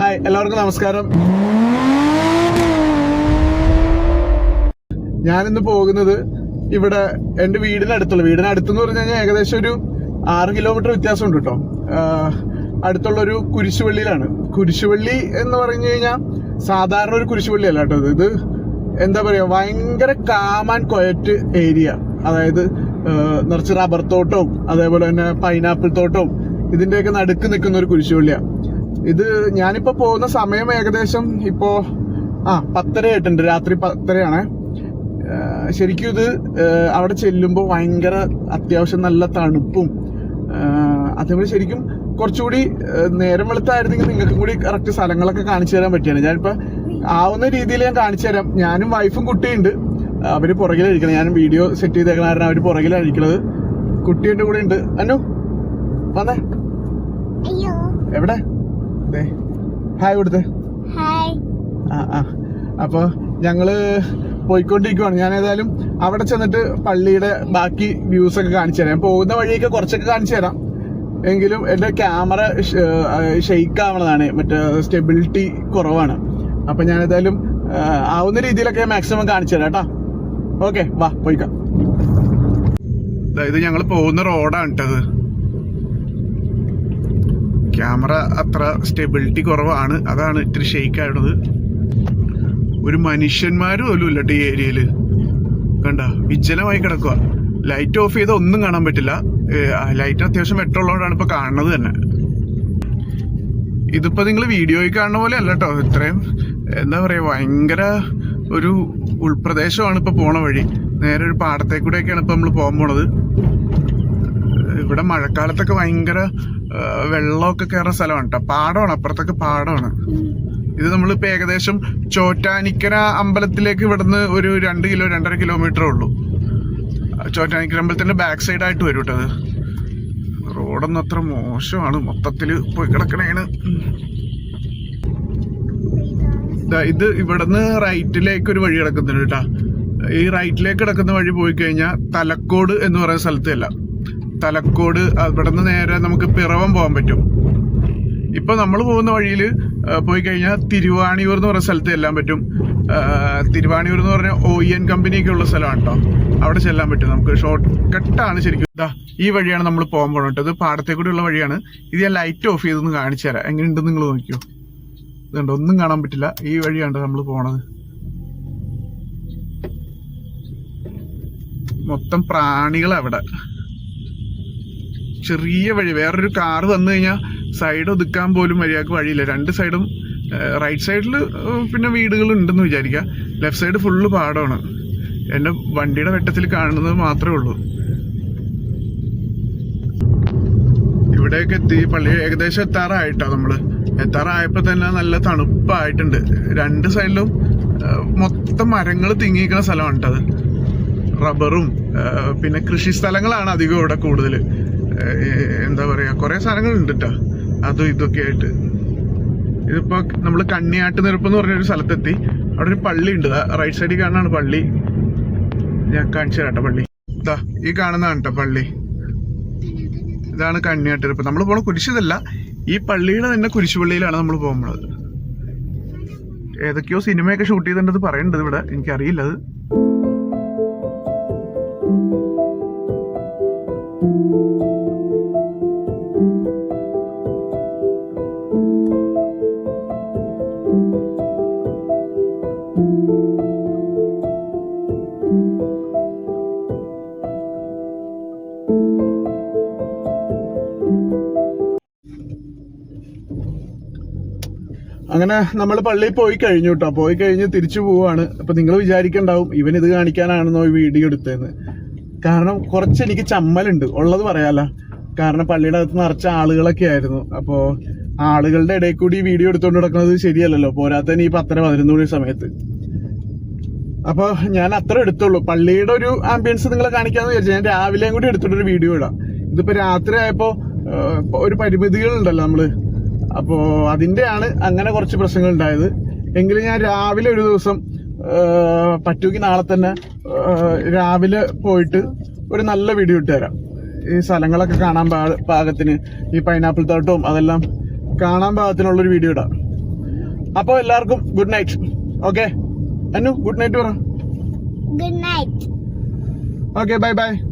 Hi, എല്ലാവർക്കും നമസ്കാരം. ഞാനിന്ന് പോകുന്നത് ഇവിടെ എന്റെ വീടിനടുത്തെന്ന് പറഞ്ഞു കഴിഞ്ഞാൽ ഏകദേശം ഒരു 6 കിലോമീറ്റർ വ്യത്യാസമുണ്ട് കേട്ടോ. അടുത്തുള്ളൊരു കുരിശുപള്ളിയിലാണ്. കുരിശുപള്ളി എന്ന് പറഞ്ഞു കഴിഞ്ഞാൽ സാധാരണ ഒരു കുരിശുപള്ളി അല്ല കേട്ടോ. ഇത് എന്താ പറയാ, ഭയങ്കര കാം ആൻഡ് ക്വയറ്റ് ഏരിയ. അതായത് നിറച്ച് റബ്ബർ തോട്ടവും അതേപോലെ തന്നെ പൈനാപ്പിൾ തോട്ടവും ഇതിന്റെയൊക്കെ നടുക്ക് നിൽക്കുന്ന ഒരു കുരിശുപള്ളിയാണ്. ഇത് ഞാനിപ്പോ പോകുന്ന സമയം ഏകദേശം ഇപ്പോ 10:30 ആയിട്ടുണ്ട്, രാത്രി 10:30 ശരിക്കും ഇത് അവിടെ ചെല്ലുമ്പോൾ ഭയങ്കര അത്യാവശ്യം നല്ല തണുപ്പും അതേപോലെ ശരിക്കും കുറച്ചുകൂടി നേരം വെളുത്തായിരുന്നെങ്കിൽ നിങ്ങൾക്കും കൂടി കറക്റ്റ് സ്ഥലങ്ങളൊക്കെ കാണിച്ചു തരാൻ പറ്റിയാണ്. ഞാനിപ്പോ ആവുന്ന രീതിയിൽ ഞാൻ കാണിച്ചു തരാം. ഞാനും വൈഫും കുട്ടിയുണ്ട്, അവര് പുറകിലഴിക്കണം. ഞാൻ വീഡിയോ സെറ്റ് ചെയ്തേക്കണ കാരണം അവര് പുറകിലഴിക്കണത്. കുട്ടി എന്റെ കൂടെ ഉണ്ട്. അനു വന്നേ, എവിടെ? ഹായ് കൊടുത്തേ. അപ്പൊ ഞങ്ങള് പോയിക്കൊണ്ടിരിക്കുവാണ്. ഞാൻ ഏതായാലും അവിടെ ചെന്നിട്ട് പള്ളിയുടെ ബാക്കി വ്യൂസ് ഒക്കെ കാണിച്ചു തരാം. പോകുന്ന വഴിയൊക്കെ കുറച്ചൊക്കെ കാണിച്ചു തരാം. എങ്കിലും എന്റെ ക്യാമറ ഷെയ്ക്ക് ആവണതാണ്, മറ്റേ സ്റ്റെബിലിറ്റി കുറവാണ്. അപ്പൊ ഞാൻ ഏതായാലും ആവുന്ന രീതിയിലൊക്കെ മാക്സിമം കാണിച്ചു തരാം കേട്ടാ. ഓക്കെ, വാ പോയിക്കാം. ഇത് ഞങ്ങൾ പോകുന്ന റോഡാണ് കേട്ടത്. ക്യാമറ അത്ര സ്റ്റെബിലിറ്റി കുറവാണ്, അതാണ് ഇത്തിരി ഷെയ്ക്ക് ആയിടുന്നത്. ഒരു മനുഷ്യന്മാരും പോലും ഇല്ല ഈ ഏരിയയില്. കണ്ട, വിജനമായി കിടക്കുക. ലൈറ്റ് ഓഫ് ചെയ്താൽ ഒന്നും കാണാൻ പറ്റില്ല. ലൈറ്റ് അത്യാവശ്യം വെട്ടമുള്ളതുകൊണ്ടാണ് ഇപ്പൊ കാണുന്നത് തന്നെ. ഇതിപ്പോ നിങ്ങൾ വീഡിയോയിൽ കാണുന്ന പോലെ അല്ല കേട്ടോ. ഇത്രയും എന്താ പറയാ, ഭയങ്കര ഒരു ഉൾപ്രദേശമാണ് ഇപ്പൊ പോണ വഴി. നേരെ ഒരു പാടത്തേക്കൂടെയൊക്കെയാണ് ഇപ്പൊ നമ്മൾ പോകാൻ പോണത്. ഇവിടെ മഴക്കാലത്തൊക്കെ ഭയങ്കര വെള്ളമൊക്കെ കയറുന്ന സ്ഥലമാണ് കേട്ടോ. പാടമാണ്, അപ്പുറത്തൊക്കെ പാടമാണ്. ഇത് നമ്മളിപ്പോ ഏകദേശം ചോറ്റാനിക്കര അമ്പലത്തിലേക്ക് ഇവിടുന്ന് ഒരു 2-2.5 കിലോമീറ്ററേ ഉള്ളൂ. ചോറ്റാനിക്കര അമ്പലത്തിന്റെ ബാക്ക് സൈഡ് ആയിട്ട് വരും കേട്ടോ. അത് റോഡൊന്നും അത്ര മോശമാണ്, മൊത്തത്തില് പോയി കിടക്കണേണ്. ഇത് ഇവിടുന്ന് റൈറ്റിലേക്ക് ഒരു വഴി കിടക്കുന്നുണ്ട് കേട്ടാ. ഈ റൈറ്റിലേക്ക് കിടക്കുന്ന വഴി പോയി കഴിഞ്ഞാൽ തലക്കോട് എന്ന് പറയുന്ന സ്ഥലത്തല്ല. തലക്കോട് ഇവിടുന്ന് നേരെ നമുക്ക് പിറവം പോകാൻ പറ്റും. ഇപ്പൊ നമ്മൾ പോകുന്ന വഴിയിൽ പോയി കഴിഞ്ഞാൽ തിരുവാണിയൂർ എന്ന് പറയുന്ന സ്ഥലത്ത് ചെല്ലാൻ പറ്റും. തിരുവാണിയൂർ എന്ന് പറഞ്ഞാൽ OEN കമ്പനിയൊക്കെ ഉള്ള സ്ഥലമാണ് കേട്ടോ. അവിടെ ചെല്ലാൻ പറ്റും നമുക്ക്. ഷോർട്ട് കട്ടാണ് ശരിക്കും. ഈ വഴിയാണ് നമ്മൾ പോകാൻ പോകുന്നത്. ഇത് പാടത്തെ കൂടിയുള്ള വഴിയാണ്. ഇത് ഞാൻ ലൈറ്റ് ഓഫ് ചെയ്തൊന്ന് കാണിച്ചു തരാം. എങ്ങനെയുണ്ടെന്ന് നിങ്ങൾ നോക്കിയോ. ഇതുണ്ട്, ഒന്നും കാണാൻ പറ്റില്ല. ഈ വഴിയാണ് നമ്മൾ പോണത്. മൊത്തം പ്രാണികളാ അവിടെ. ചെറിയ വഴി. വേറൊരു കാറ് വന്നു കഴിഞ്ഞാൽ സൈഡ് ഒതുക്കാൻ പോലും മര്യാദക്ക് വഴിയില്ല. 2 സൈഡും റൈറ്റ് സൈഡിൽ പിന്നെ വീടുകൾ ഉണ്ടെന്ന് വിചാരിക്കുക. ലെഫ്റ്റ് സൈഡ് ഫുള്ള് പാടമാണ്. എന്റെ വണ്ടിയുടെ വെട്ടത്തിൽ കാണുന്നത് മാത്രമേ ഉള്ളൂ. ഇവിടെയൊക്കെ എത്തി. പള്ളി ഏകദേശം എത്താറായിട്ടോ. നമ്മള് എത്താറായപ്പോ തന്നെ നല്ല തണുപ്പായിട്ടുണ്ട്. 2 സൈഡിലും മൊത്തം മരങ്ങൾ തിങ്ങിയിരിക്കുന്ന സ്ഥലമാണ് കേട്ടത്. റബ്ബറും പിന്നെ കൃഷി സ്ഥലങ്ങളാണ് അധികം ഇവിടെ കൂടുതൽ. എന്താ പറയാ, കുറെ സ്ഥലങ്ങളുണ്ട് കേട്ടോ, അതും ഇതൊക്കെ ആയിട്ട്. ഇതിപ്പോ നമ്മള് കണ്ണിയാട്ട് നിരപ്പ് എന്ന് പറഞ്ഞൊരു സ്ഥലത്തെത്തി. അവിടെ ഒരു പള്ളി ഉണ്ട്. റൈറ്റ് സൈഡിൽ കാണാനാണ് പള്ളി. ഞാൻ കാണിച്ചു തരാട്ടോ പള്ളി. ഇതാ ഈ കാണുന്നതാണ് കേട്ടോ പള്ളി. ഇതാണ് കണ്ണിയാട്ട് നിരപ്പ്. നമ്മൾ പോണ കുരിശിതല്ല, ഈ പള്ളിയുടെ തന്നെ കുരിശുപള്ളിയിലാണ് നമ്മൾ പോകുന്നത്. ഏതൊക്കെയോ സിനിമയൊക്കെ ഷൂട്ട് ചെയ്തിട്ടുണ്ടെന്ന് പറയേണ്ടത് ഇവിടെ, എനിക്കറിയില്ല അത്. അങ്ങനെ നമ്മൾ പള്ളിയിൽ പോയി കഴിഞ്ഞു കേട്ടോ. പോയി കഴിഞ്ഞ് തിരിച്ചു പോവാണ്. അപ്പൊ നിങ്ങൾ വിചാരിക്കണ്ടാവും ഇവൻ ഇത് കാണിക്കാനാണെന്നോ ഈ വീഡിയോ എടുത്തതെന്ന്. കാരണം കുറച്ച് എനിക്ക് ചമ്മലുണ്ട്, ഉള്ളത് പറയാല. കാരണം പള്ളിയുടെ അകത്ത് നിറച്ച ആളുകളൊക്കെ ആയിരുന്നു. അപ്പോ ആളുകളുടെ ഇടയിൽ കൂടി വീഡിയോ എടുത്തുകൊണ്ട് നടക്കുന്നത് ശരിയല്ലല്ലോ. പോരാത്തന്നെ ഈ 10-11 മണി സമയത്ത്. അപ്പൊ ഞാൻ അത്ര എടുത്തുള്ളൂ. പള്ളിയുടെ ഒരു ആംബിയൻസ് നിങ്ങളെ കാണിക്കാന്ന് വിചാരിച്ചു. ഞാൻ രാവിലെയും കൂടി എടുത്തിട്ടൊരു വീഡിയോ ഇടാം. ഇതിപ്പോ രാത്രി ആയപ്പോ ഒരു പരിമിതികളുണ്ടല്ലോ നമ്മള്. അപ്പോ അതിന്റെയാണ് അങ്ങനെ കുറച്ച് പ്രശ്നങ്ങൾ ഉണ്ടായത്. എങ്കിലും ഞാൻ രാവിലെ ഒരു ദിവസം പറ്റുമെങ്കിൽ നാളെ തന്നെ രാവിലെ പോയിട്ട് ഒരു നല്ല വീഡിയോ ഇട്ട് തരാം. ഈ സ്ഥലങ്ങളൊക്കെ കാണാൻ പാകത്തിന്, ഈ പൈനാപ്പിൾ തോട്ടവും അതെല്ലാം കാണാൻ പാകത്തിനുള്ളൊരു വീഡിയോ ഇടാം. അപ്പൊ എല്ലാവർക്കും good night. Okay Anu, good night പറ. Good night. Okay, bye by.